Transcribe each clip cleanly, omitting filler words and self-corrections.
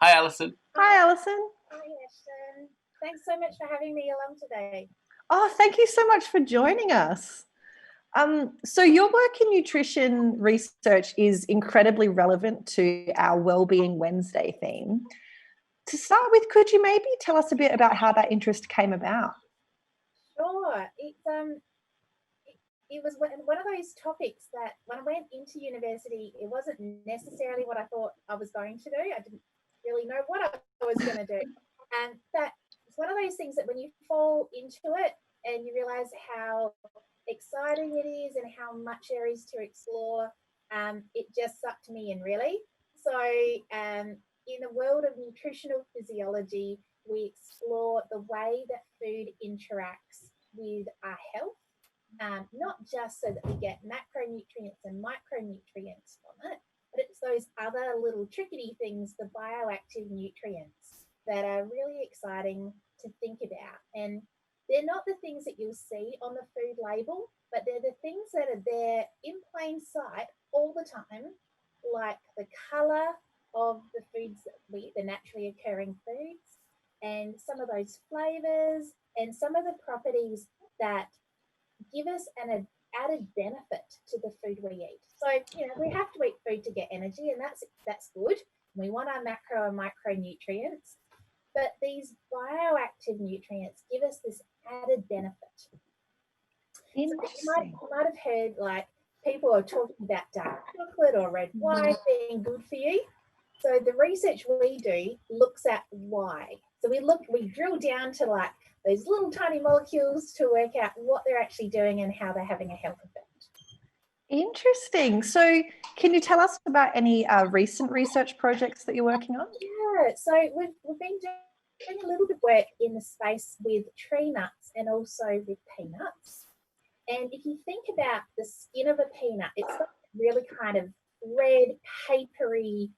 Hi, Alison. Hi, Alison. Hi, Ashton. Thanks so much for having me along today. Oh, thank you so much for joining us. So your work in nutrition research is incredibly relevant to our Wellbeing Wednesday theme. To start with, could you maybe tell us a bit about how that interest came about? Sure. It was one of those topics that when I went into university, it wasn't necessarily what I thought I was going to do. I didn't really know what I was going to do. And that it's one of those things that when you fall into it and you realize how exciting it is and how much there is to explore, it just sucked me in, really. So in the world of nutritional physiology, we explore the way that food interacts with our health, not just so that we get macronutrients and micronutrients from it, but it's those other little trickety things, the bioactive nutrients, that are really exciting to think about. And they're not the things that you'll see on the food label, but they're the things that are there in plain sight all the time, like the colour of the foods that we eat, the naturally occurring foods, and some of those flavours, and some of the properties that give us an added benefit to the food we eat. So, we have to eat food to get energy, and that's good. We want our macro and micronutrients, but these bioactive nutrients give us this added benefit. Interesting. So you might have heard, like, people are talking about dark chocolate or red wine being good for you. So the research we do looks at why. So we drill down to like those little tiny molecules to work out what they're actually doing and how they're having a health effect. Interesting. So can you tell us about any recent research projects that you're working on? Yeah, so we've been doing a little bit of work in the space with tree nuts and also with peanuts. And if you think about the skin of a peanut, it's got really kind of red, papery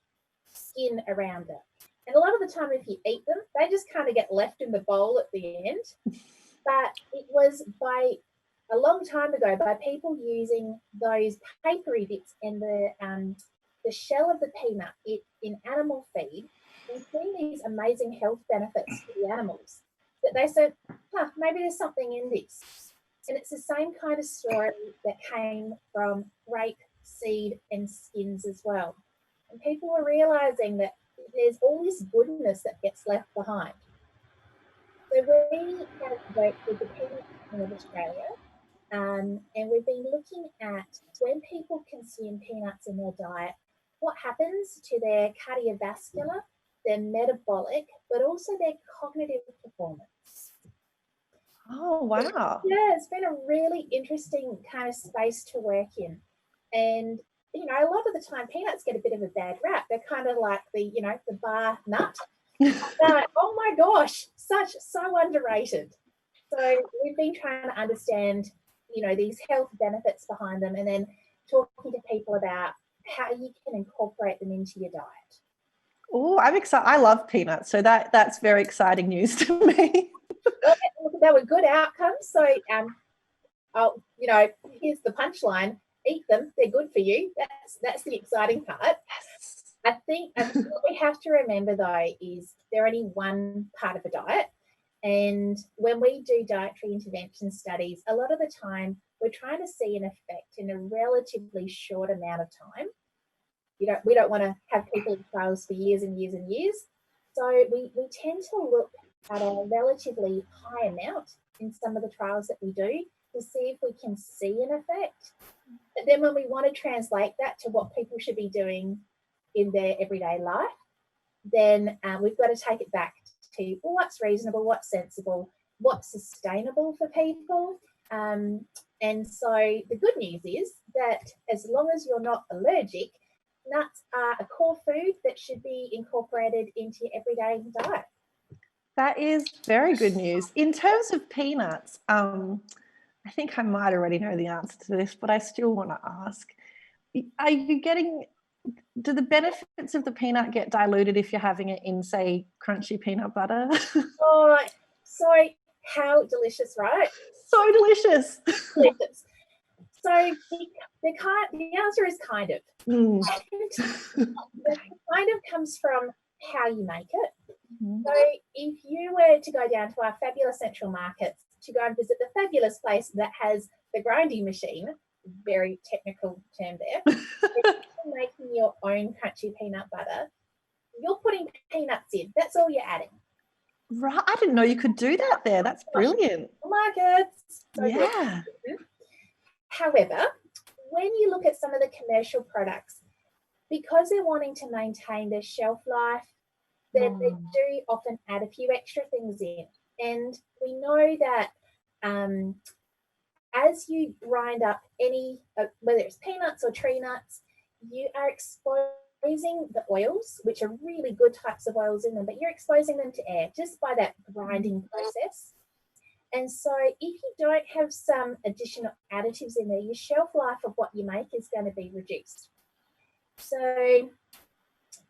skin around it. And a lot of the time, if you eat them, they just kind of get left in the bowl at the end. But it was a long time ago by people using those papery bits and the shell of the peanut in animal feed and seeing these amazing health benefits for the animals, that they said, maybe there's something in this. And it's the same kind of story that came from grape, seed, and skins as well. And people are realizing that there's all this goodness that gets left behind. So we have worked with the Peanut Company of Australia, and we've been looking at when people consume peanuts in their diet, what happens to their cardiovascular, their metabolic, but also their cognitive performance. Oh, wow. Yeah, it's been a really interesting kind of space to work in. And, a lot of the time peanuts get a bit of a bad rap. They're kind of like the bar nut. Oh my gosh, so underrated. So we've been trying to understand, these health benefits behind them, and then talking to people about how you can incorporate them into your diet. Oh, I'm excited. I love peanuts, so that's very exciting news to me. Well, they were good outcomes. So, here's the punchline: eat them; they're good for you. That's the exciting part. Yes. I think what we have to remember though is they're only one part of a diet, and when we do dietary intervention studies, a lot of the time we're trying to see an effect in a relatively short amount of time. We don't want to have people in trials for years and years and years. So we tend to look at a relatively high amount in some of the trials that we do to see if we can see an effect. But then when we want to translate that to what people should be doing in their everyday life, then we've got to take it back to what's reasonable, what's sensible, what's sustainable for people. And so the good news is that as long as you're not allergic, nuts are a core food that should be incorporated into your everyday diet. That is very good news. In terms of peanuts, I think I might already know the answer to this, but I still want to ask, do the benefits of the peanut get diluted if you're having it in, say, crunchy peanut butter? Oh, so how delicious, right? So delicious. Delicious. So the answer is kind of. Mm. It kind of comes from how you make it. Mhm. So if you were to go down to our fabulous central markets to go and visit the fabulous place that has the grinding machine, very technical term there, if you're making your own crunchy peanut butter, you're putting peanuts in. That's all you're adding. Right. I didn't know you could do that there. That's brilliant. Markets. So Yeah. good. However, when you look at some of the commercial products, because they're wanting to maintain their shelf life, they do often add a few extra things in. And we know that as you grind up any, whether it's peanuts or tree nuts, you are exposing the oils, which are really good types of oils in them, but you're exposing them to air just by that grinding process. And so if you don't have some additional additives in there, your shelf life of what you make is going to be reduced. So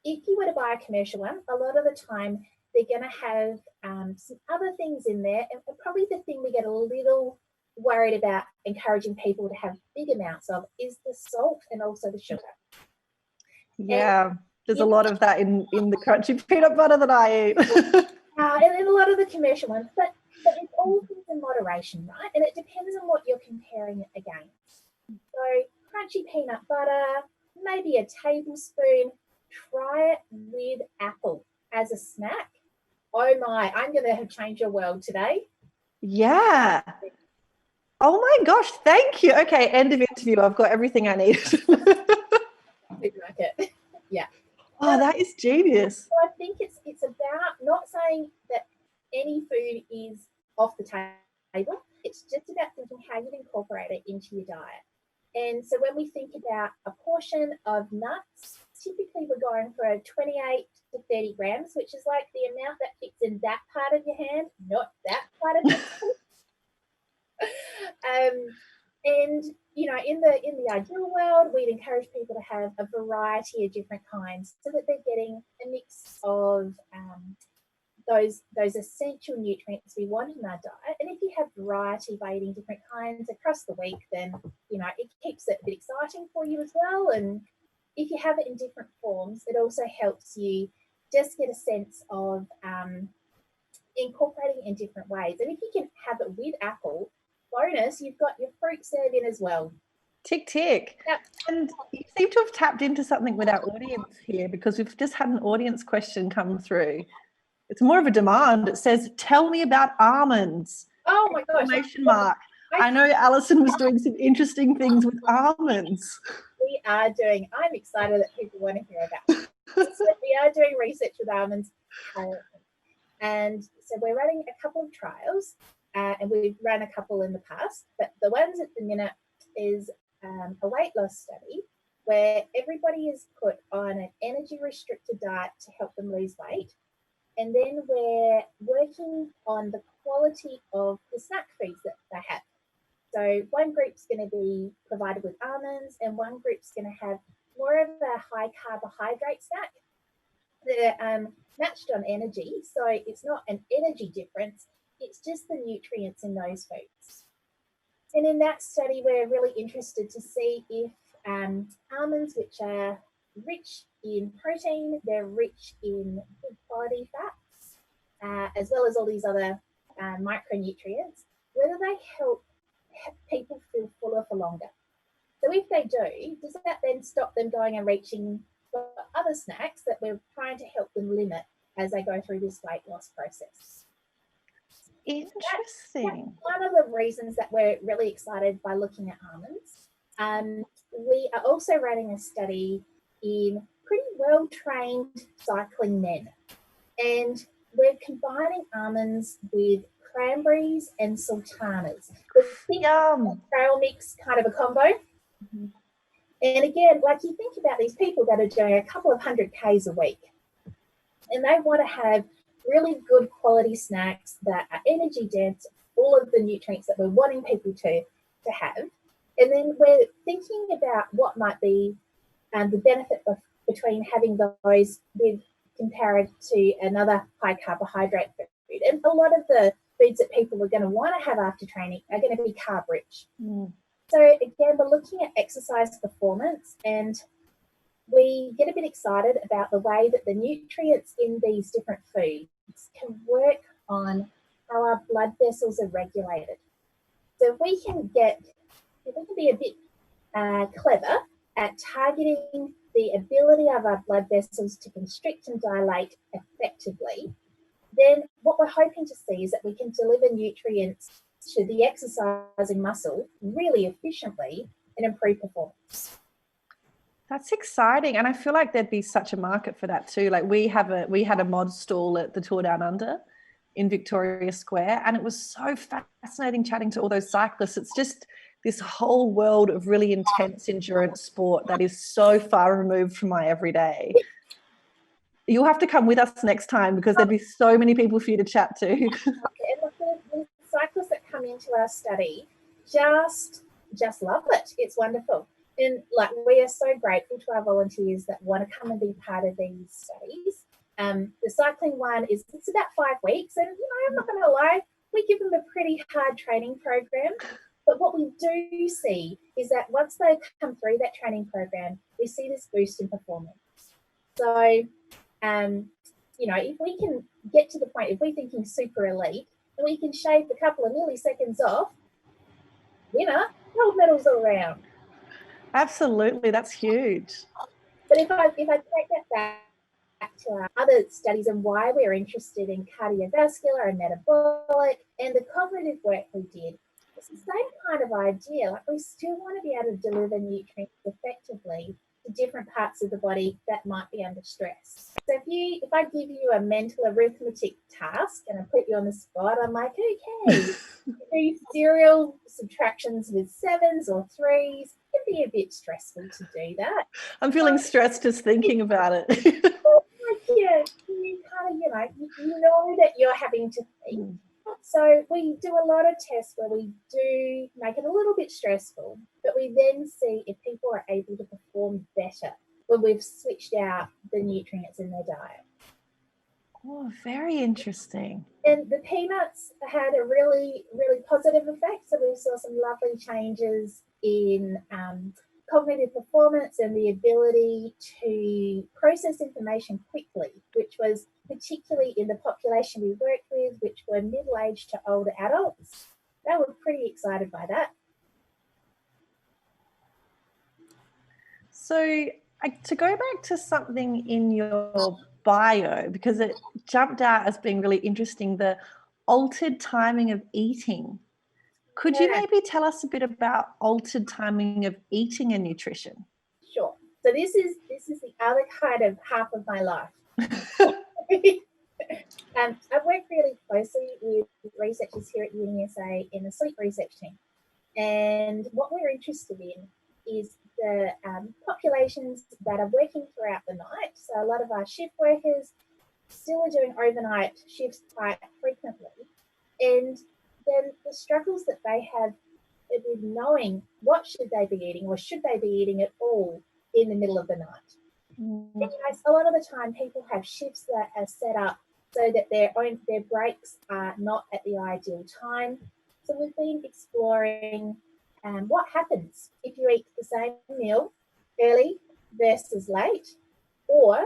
if you were to buy a commercial one, a lot of the time they're going to have some other things in there. And probably the thing we get a little worried about encouraging people to have big amounts of is the salt and also the sugar. Yeah, there's a lot of that in the crunchy peanut butter that I eat. And in a lot of the commercial ones, but it's all things in moderation, right? And it depends on what you're comparing it against. So crunchy peanut butter, maybe a tablespoon. Try it with apple as a snack. Oh my, I'm going to have changed your world today. Yeah. Oh my gosh, thank you. Okay, end of interview. I've got everything I need. Supermarket. Yeah. Oh, that is genius. So I think it's about not saying that any food is off the table. It's just about thinking how you incorporate it into your diet. And so when we think about a portion of nuts, typically we're going for 28 to 30 grams, which is like the amount that fits in that part of your hand, not that part of your hand. And you know, in the ideal world, we'd encourage people to have a variety of different kinds so that they're getting a mix of those essential nutrients we want in our diet. And if you have variety by eating different kinds across the week, then you know it keeps it a bit exciting for you as well. And if you have it in different forms, it also helps you just get a sense of incorporating it in different ways. And if you can have it with apple, bonus, you've got your fruit serve in as well. Tick, tick. Yep. And you seem to have tapped into something with our audience here, because we've just had an audience question come through. It's more of a demand. It says, tell me about almonds. Oh my gosh. Mark. I know Alison was doing some interesting things with almonds. We are doing, I'm excited that people want to hear about it. So we are doing research with almonds currently. And so we're running a couple of trials, and we've run a couple in the past, but the ones at the minute is a weight loss study where everybody is put on an energy restricted diet to help them lose weight. And then we're working on the quality of the snack foods that they have. So one group's going to be provided with almonds, and one group's going to have more of a high carbohydrate snack. They're matched on energy, so it's not an energy difference, it's just the nutrients in those foods. And in that study, we're really interested to see if almonds, which are rich in protein, they're rich in good quality fats, as well as all these other micronutrients, whether they help people feel fuller for longer. So if they do, does that then stop them going and reaching for other snacks that we're trying to help them limit as they go through this weight loss process? Interesting. That's one of the reasons that we're really excited by looking at almonds. We are also running a study in pretty well-trained cycling men. And we're combining almonds with cranberries and sultanas. Trail mix kind of a combo. Mm-hmm. And again, like you think about these people that are doing a couple of 100 Ks a week, and they want to have really good quality snacks that are energy dense, all of the nutrients that we're wanting people to have. And then we're thinking about what might be the benefit between having those with compared to another high carbohydrate food. And a lot of the foods that people are going to want to have after training are going to be carb rich. So again, we're looking at exercise performance, and we get a bit excited about the way that the nutrients in these different foods can work on how our blood vessels are regulated. So if we can be a bit clever at targeting the ability of our blood vessels to constrict and dilate effectively, then what we're hoping to see is that we can deliver nutrients to the exercising muscle really efficiently and improve performance. That's exciting. And I feel like there'd be such a market for that too. Like we had a mod stall at the Tour Down Under in Victoria Square, and it was so fascinating chatting to all those cyclists. It's just this whole world of really intense endurance sport that is so far removed from my everyday. You'll have to come with us next time because there'd be so many people for you to chat to. And the cyclists that come into our study just love it. It's wonderful. And like, we are so grateful to our volunteers that want to come and be part of these studies. The cycling one it's about 5 weeks, and I'm not going to lie, we give them a pretty hard training program. But what we do see is that once they come through that training program, we see this boost in performance. So, if we can get to the point, if we're thinking super elite, and we can shave a couple of milliseconds off, winner, gold medals all around. Absolutely, that's huge. But if I take that back to our other studies and why we're interested in cardiovascular and metabolic and the cognitive work we did, it's the same kind of idea. Like, we still want to be able to deliver nutrients effectively to different parts of the body that might be under stress. So if I give you a mental arithmetic task and I put you on the spot, I'm like, okay, do serial subtractions with 7s or 3s. It can be a bit stressful to do that. I'm feeling stressed just thinking about it. Yeah, you kind of, you know that you're having to think. So we do a lot of tests where we do make it a little bit stressful, but we then see if people are able to perform better when we've switched out the nutrients in their diet. Oh, very interesting. And the peanuts had a really, really positive effect. So we saw some lovely changes in cognitive performance and the ability to process information quickly, which was particularly in the population we worked with, which were middle-aged to older adults. They were pretty excited by that. So to go back to something in your bio, because it jumped out as being really interesting, the altered timing of eating. Could you maybe tell us a bit about altered timing of eating and nutrition? Sure. So this is the other kind of half of my life. I've worked really closely with researchers here at UniSA in the sleep research team. And what we're interested in is the populations that are working throughout the night. So a lot of our shift workers still are doing overnight shifts quite frequently. And then the struggles that they have with knowing what should they be eating, or should they be eating at all in the middle of the night. Anyways, a lot of the time people have shifts that are set up so that their breaks are not at the ideal time. So we've been exploring what happens if you eat the same meal early versus late, or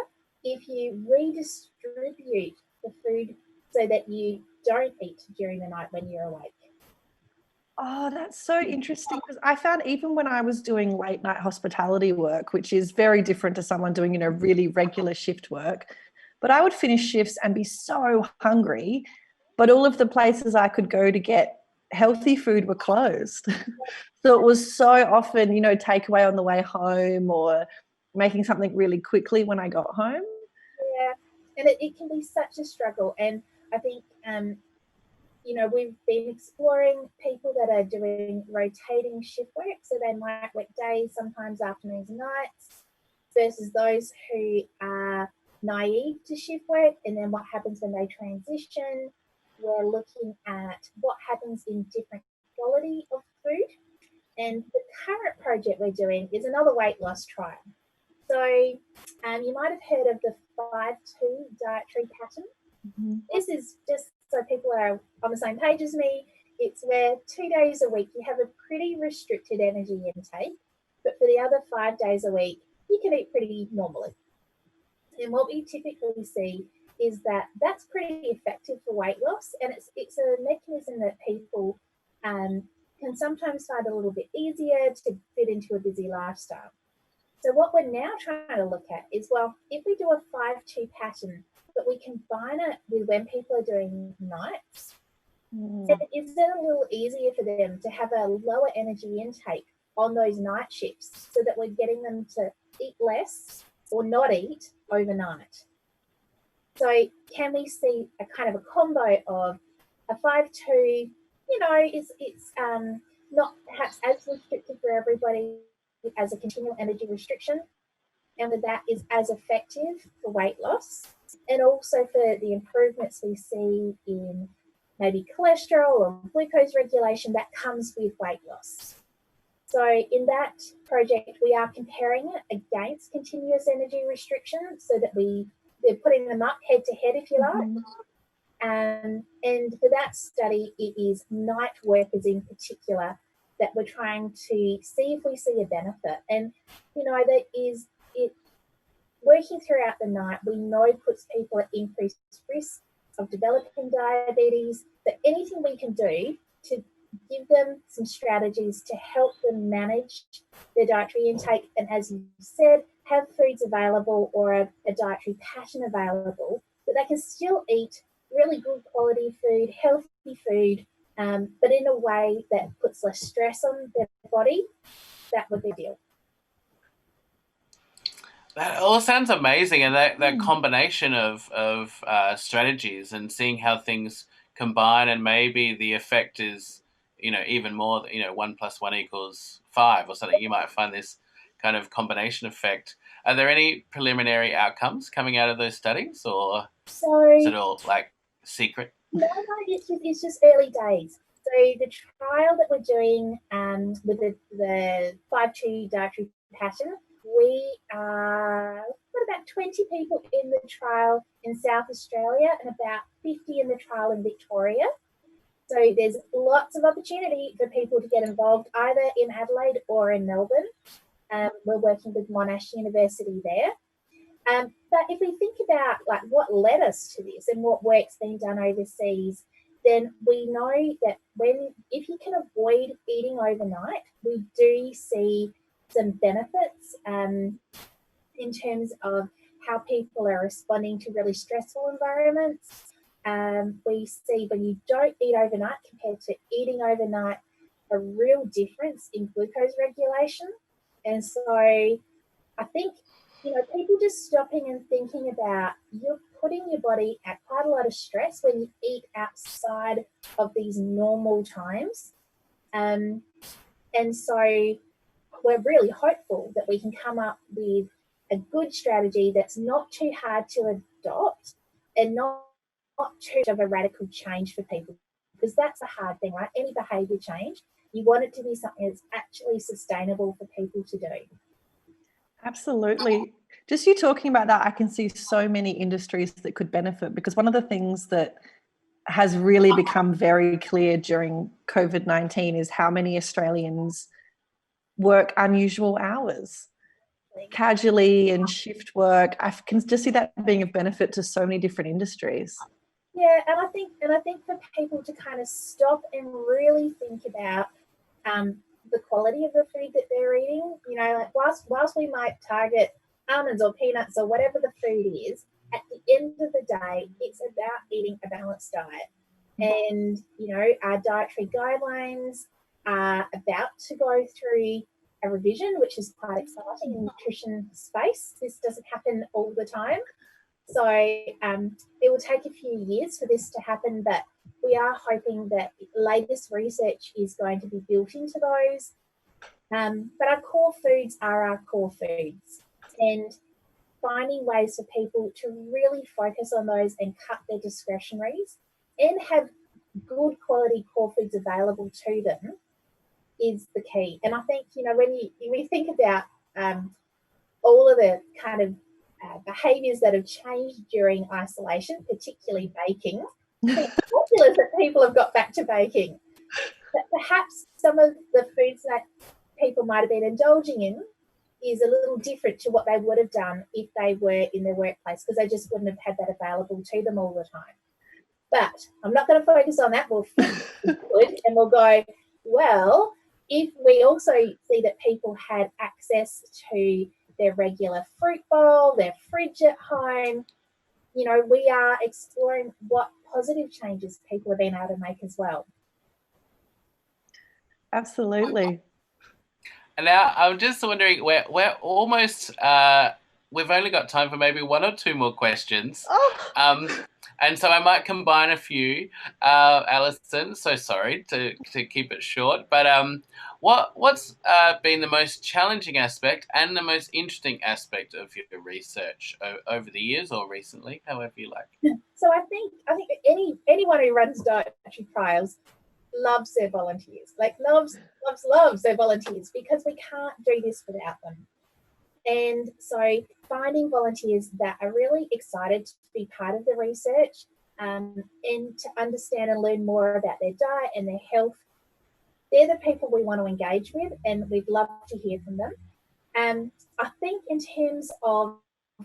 if you redistribute the food so that you don't eat during the night when you're awake. Oh, that's so interesting, because I found even when I was doing late night hospitality work, which is very different to someone doing, really regular shift work, but I would finish shifts and be so hungry, but all of the places I could go to get healthy food were closed. So it was so often, takeaway on the way home or making something really quickly when I got home. Yeah, and it can be such a struggle. And I think we've been exploring people that are doing rotating shift work. So they might work days, sometimes afternoons and nights, versus those who are naive to shift work. And then what happens when they transition. We're looking at what happens in different quality of food. And the current project we're doing is another weight loss trial. So you might have heard of the 5-2 dietary pattern. Mm-hmm. This is just so people are on the same page as me. It's where 2 days a week you have a pretty restricted energy intake, but for the other 5 days a week, you you can eat pretty normally. And what we typically see is that that's pretty effective for weight loss, and it's a mechanism that people can sometimes find a little bit easier to fit into a busy lifestyle. So what we're now trying to look at is, well, if we do a 5-2 pattern, but we combine it with when people are doing nights, is it a little easier for them to have a lower energy intake on those night shifts so that we're getting them to eat less or not eat overnight? So can we see a kind of a combo of a 5-2, it's not perhaps as restrictive for everybody as a continual energy restriction, and that is as effective for weight loss, and also for the improvements we see in maybe cholesterol or glucose regulation that comes with weight loss. So in that project, we are comparing it against continuous energy restriction so that they're putting them up head to head, if you like. And for that study, it is night workers in particular that we're trying to see if we see a benefit. And, that is it. Working throughout the night, we know puts people at increased risk of developing diabetes, but anything we can do to give them some strategies to help them manage their dietary intake, and as you said, have foods available or a dietary pattern available that they can still eat really good quality food, healthy food, but in a way that puts less stress on their body, that would be ideal. That all sounds amazing, and that combination of strategies and seeing how things combine, and maybe the effect is, even more, 1 + 1 = 5 or something. You might find this kind of combination effect. Are there any preliminary outcomes coming out of those studies, or is it all like secret? No, it's just early days. So the trial that we're doing with the 5-2 dietary pattern, we got about 20 people in the trial in South Australia and about 50 in the trial in Victoria. So there's lots of opportunity for people to get involved either in Adelaide or in Melbourne. We're working with Monash University there. But if we think about like what led us to this and what work's being done overseas, then we know that if you can avoid eating overnight, we do see some benefits in terms of how people are responding to really stressful environments. We see when you don't eat overnight compared to eating overnight, a real difference in glucose regulation. And so I think, people just stopping and thinking about, you're putting your body at quite a lot of stress when you eat outside of these normal times. And so we're really hopeful that we can come up with a good strategy that's not too hard to adopt and not too much of a radical change for people, because that's a hard thing, right? Any behaviour change, you want it to be something that's actually sustainable for people to do. Absolutely. Just you talking about that, I can see so many industries that could benefit, because one of the things that has really become very clear during COVID-19 is how many Australians work unusual hours, casually and shift work. I can just see that being of benefit to so many different industries. Yeah, and I think for people to kind of stop and really think about the quality of the food that they're eating, like whilst we might target almonds or peanuts or whatever the food is, at the end of the day, it's about eating a balanced diet. And, our dietary guidelines are about to go through a revision, which is quite exciting in the nutrition space. This doesn't happen all the time. So it will take a few years for this to happen, but we are hoping that latest research is going to be built into those. But our core foods are our core foods, and finding ways for people to really focus on those and cut their discretionaries and have good quality core foods available to them is the key. And I think, when we think about all of the kind of behaviours that have changed during isolation, particularly baking, it's fabulous that people have got back to baking. But perhaps some of the foods that people might have been indulging in is a little different to what they would have done if they were in their workplace, because they just wouldn't have had that available to them all the time. But I'm not going to focus on that. We'll flip good and we'll go, well, if we also see that people had access to their regular fruit bowl, their fridge at home, you know, we are exploring what positive changes people have been able to make as well. Absolutely. And now I'm just wondering, we're almost, we've only got time for maybe one or two more questions. Oh. And so I might combine a few, Alison. So sorry to keep it short, but what's been the most challenging aspect and the most interesting aspect of your research over the years or recently, however you like? So I think anyone who runs dietary trials loves their volunteers, like loves their volunteers, because we can't do this without them. And so finding volunteers that are really excited to be part of the research, and to understand and learn more about their diet and their health, they're the people we want to engage with, and we'd love to hear from them. I think in terms of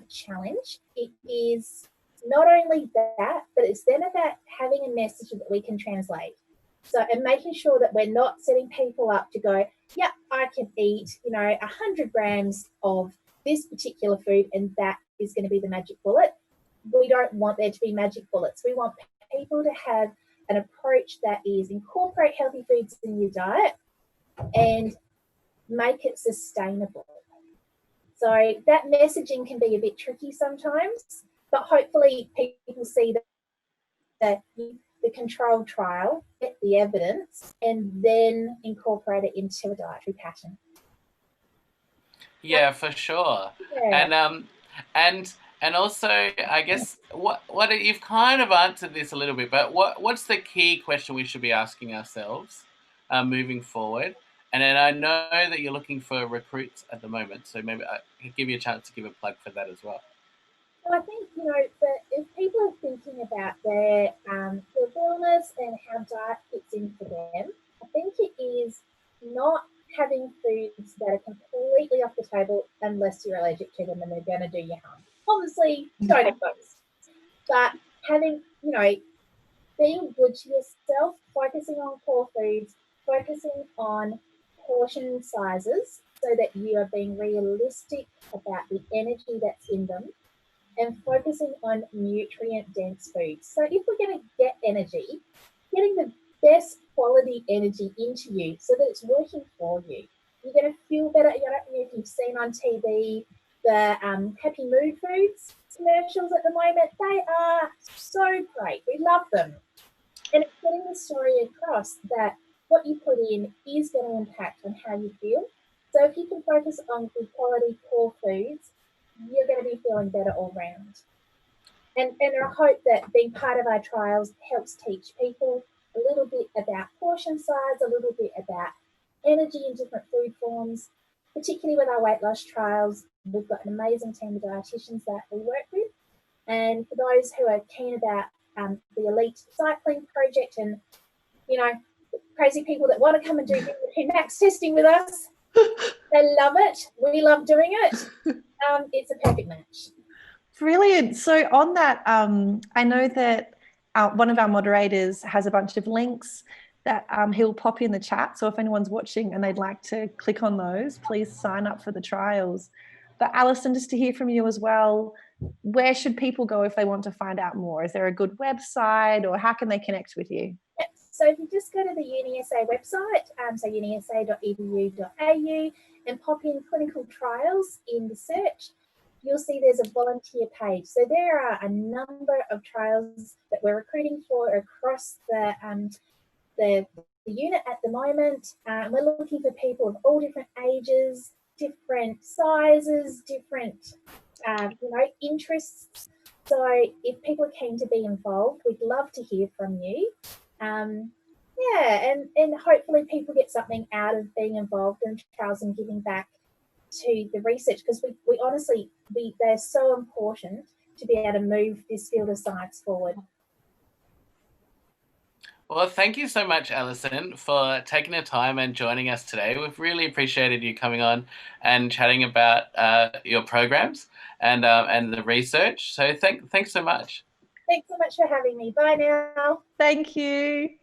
challenge, it is not only that, but it's then about having a message that we can translate. So, and making sure that we're not setting people up to go, yeah, I can eat, 100 grams of this particular food and that is going to be the magic bullet. We don't want there to be magic bullets. We want people to have an approach that is incorporate healthy foods in your diet and make it sustainable. So that messaging can be a bit tricky sometimes, but hopefully people see that the controlled trial, get the evidence, and then incorporate it into a dietary pattern. Yeah, for sure. Yeah. And also, I guess what you've kind of answered this a little bit, but what's the key question we should be asking ourselves moving forward? And then I know that you're looking for recruits at the moment, so maybe I could give you a chance to give a plug for that as well. So I think, that if people are thinking about their wellness and how diet fits in for them, I think it is not having foods that are completely off the table unless you're allergic to them and they're going to do you harm. Obviously, don't have those. But having, being good to yourself, focusing on core foods, focusing on portion sizes so that you are being realistic about the energy that's in them, and focusing on nutrient-dense foods. So if we're going to get energy, getting the best quality energy into you so that it's working for you. You're going to feel better. I don't know if you've seen on TV the Happy Mood Foods commercials at the moment. They are so great. We love them. And it's getting the story across that what you put in is going to impact on how you feel. So if you can focus on good quality core foods, you're going to be feeling better all round. And I hope that being part of our trials helps teach people a little bit about portion size, a little bit about energy in different food forms, particularly with our weight loss trials. We've got an amazing team of dietitians that we work with. And for those who are keen about the Elite Cycling Project and, crazy people that want to come and do max testing with us, they love it. We love doing it. It's a perfect match. Brilliant. So on that, I know that one of our moderators has a bunch of links that he'll pop in the chat. So if anyone's watching and they'd like to click on those, please sign up for the trials. But Alison, just to hear from you as well, where should people go if they want to find out more? Is there a good website, or how can they connect with you? So if you just go to the UniSA website, so unisa.edu.au, and pop in clinical trials in the search, you'll see there's a volunteer page. So there are a number of trials that we're recruiting for across the unit at the moment. We're looking for people of all different ages, different sizes, different interests. So if people are keen to be involved, we'd love to hear from you. And hopefully people get something out of being involved in trials and giving back to the research, because we honestly, they're so important to be able to move this field of science forward. Well, thank you so much, Alison, for taking the time and joining us today. We've really appreciated you coming on and chatting about your programs and the research. So thanks so much. Thanks so much for having me. Bye now. Thank you.